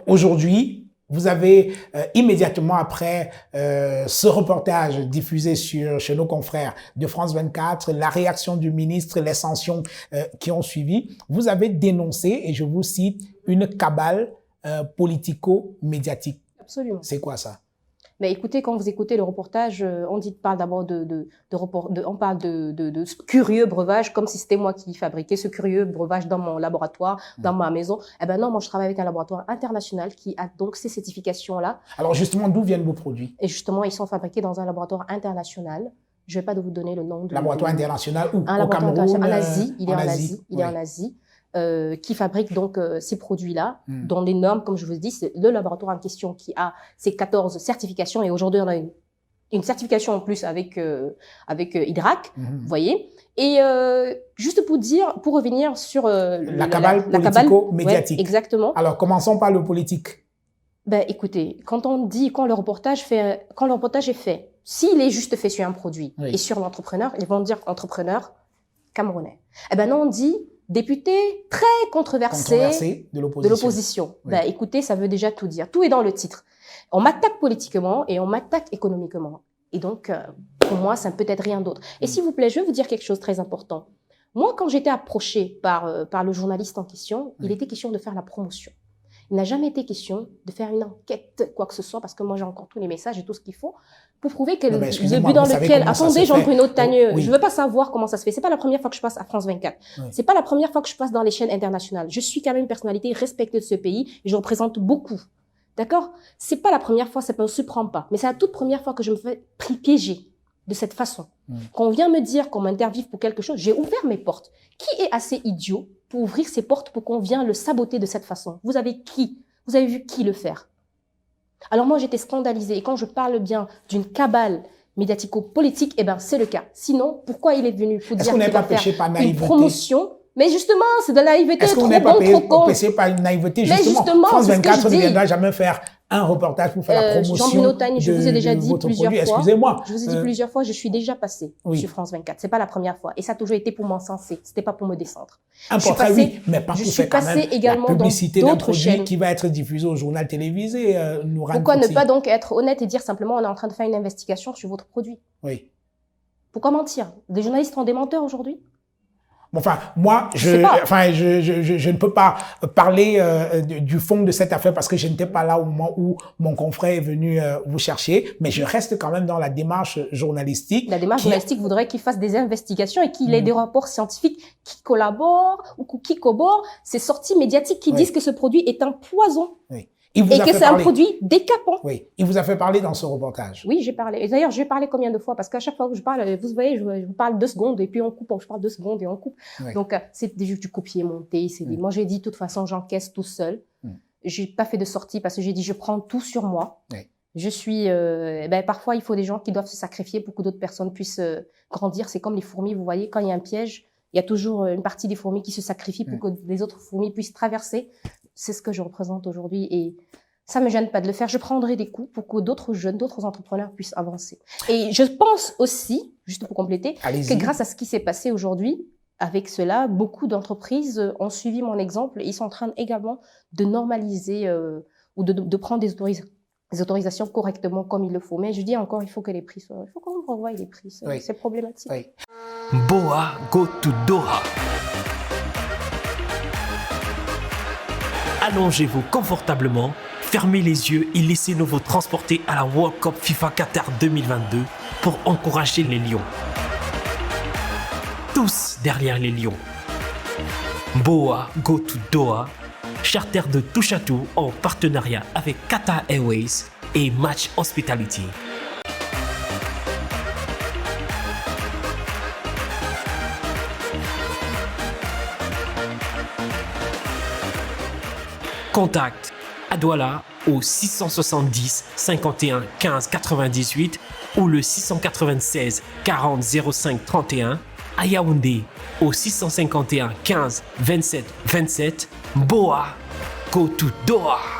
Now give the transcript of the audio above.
Aujourd'hui, vous avez immédiatement après ce reportage diffusé chez nos confrères de France 24, la réaction du ministre, les sanctions qui ont suivi, vous avez dénoncé, et je vous cite, une cabale politico-médiatique. Absolument. C'est quoi ça? Mais écoutez, quand vous écoutez le reportage, on parle d'abord de curieux breuvage, comme si c'était moi qui fabriquais ce curieux breuvage dans mon laboratoire, dans ma maison. Eh ben non, moi je travaille avec un laboratoire international qui a donc ces certifications-là. Alors justement, d'où viennent vos produits? Et justement, ils sont fabriqués dans un laboratoire international. Je ne vais pas vous donner le nom. Laboratoire international où? Un laboratoire international en Asie. Il est en Asie. Il est en Asie. Qui fabrique donc ces produits-là, dont les normes, comme je vous dis, c'est le laboratoire en question qui a ces 14 certifications, et aujourd'hui on a une certification en plus avec Hydrac, vous voyez. Et juste pour revenir sur la cabale politico-médiatique. Ouais, exactement. Alors commençons par le politique. Ben écoutez, quand le reportage est fait, s'il est juste fait sur un produit et sur l'entrepreneur, ils vont dire entrepreneur camerounais. Eh ben non, on dit député très controversé de l'opposition. Oui. Ben, écoutez, ça veut déjà tout dire. Tout est dans le titre. On m'attaque politiquement et on m'attaque économiquement. Et donc, pour moi, ça ne peut être rien d'autre. Et s'il vous plaît, je vais vous dire quelque chose de très important. Moi, quand j'étais approchée par le journaliste en question, il était question de faire la promotion. Il n'a jamais été question de faire une enquête, quoi que ce soit, parce que moi, j'ai encore tous les messages et tout ce qu'il faut pour prouver que le but dans lequel... Attendez, Jean-Bruno Tagneux, je ne veux pas savoir comment ça se fait. C'est pas la première fois que je passe à France 24. C'est pas la première fois que je passe dans les chaînes internationales. Je suis quand même une personnalité respectée de ce pays et je représente beaucoup. D'accord? C'est pas la première fois, ça ne me surprend pas. Mais c'est la toute première fois que je me fais piéger de cette façon. Quand on vient me dire qu'on m'interviewe pour quelque chose, j'ai ouvert mes portes. Qui est assez idiot pour ouvrir ses portes pour qu'on vienne le saboter de cette façon? Vous avez qui? Vous avez vu qui le faire? Alors moi, j'étais scandalisée. Et quand je parle bien d'une cabale médiatico-politique, eh ben, c'est le cas. Sinon, pourquoi il est venu pour dire qu'il va faire une promotion? Mais justement, c'est de la naïveté. Est-ce qu'on n'est pas péché par une naïveté? Justement, France 24 ne viendra jamais faire un reportage pour faire la promotion Jean-Bruno Tagneux, je vous ai déjà dit plusieurs fois. Excusez-moi. Je vous ai dit plusieurs fois, je suis déjà passée sur France 24. C'est pas la première fois. Et ça a toujours été pour m'encenser. C'était pas pour me descendre. Un portrait, oui, mais pas pour faire quand même également la publicité d'un produit chaînes qui va être diffusé au journal télévisé. Pourquoi ne pas donc être honnête et dire simplement on est en train de faire une investigation sur votre produit? Oui. Pourquoi mentir? Des journalistes sont des menteurs aujourd'hui? Enfin, moi, je ne peux pas parler du fond de cette affaire parce que je n'étais pas là au moment où mon confrère est venu vous chercher, mais je reste quand même dans la démarche journalistique. La démarche journalistique voudrait qu'il fasse des investigations et qu'il ait des rapports scientifiques qui collaborent ou qui corroborent ces sorties médiatiques qui disent que ce produit est un poison. Oui. Et que c'est un produit décapant. Oui, il vous a fait parler dans ce reportage. Oui, j'ai parlé. Et d'ailleurs, j'ai parlé combien de fois? Parce qu'à chaque fois que je parle, vous voyez, je vous parle 2 secondes et puis on coupe. Je parle 2 secondes et on coupe. Oui. Donc, c'est du copier-monter. Moi, j'ai dit, de toute façon, j'encaisse tout seul. J'ai pas fait de sortie parce que j'ai dit, je prends tout sur moi. Oui. Je suis... parfois, il faut des gens qui doivent se sacrifier pour que d'autres personnes puissent grandir. C'est comme les fourmis, vous voyez, quand il y a un piège, il y a toujours une partie des fourmis qui se sacrifient pour que les autres fourmis puissent traverser. C'est ce que je représente aujourd'hui et ça me gêne pas de le faire. Je prendrai des coups pour que d'autres jeunes, d'autres entrepreneurs puissent avancer. Et je pense aussi, juste pour compléter, que grâce à ce qui s'est passé aujourd'hui, avec cela, beaucoup d'entreprises ont suivi mon exemple et ils sont en train également de normaliser ou de prendre des autorisations correctement comme il le faut. Mais je dis encore, il faut que les prix soient... Il faut qu'on revoie les prix. C'est problématique. Oui. Boa go to Doha. Allongez-vous confortablement, fermez les yeux et laissez-nous vous transporter à la World Cup FIFA Qatar 2022 pour encourager les Lions. Tous derrière les Lions. Boa Go to Doha, charter de touche à tout en partenariat avec Qatar Airways et Match Hospitality. Contact à Douala au 670 51 15 98 ou le 696 40 05 31, à Yaoundé au 651 15 27 27. Boa Go to Doha.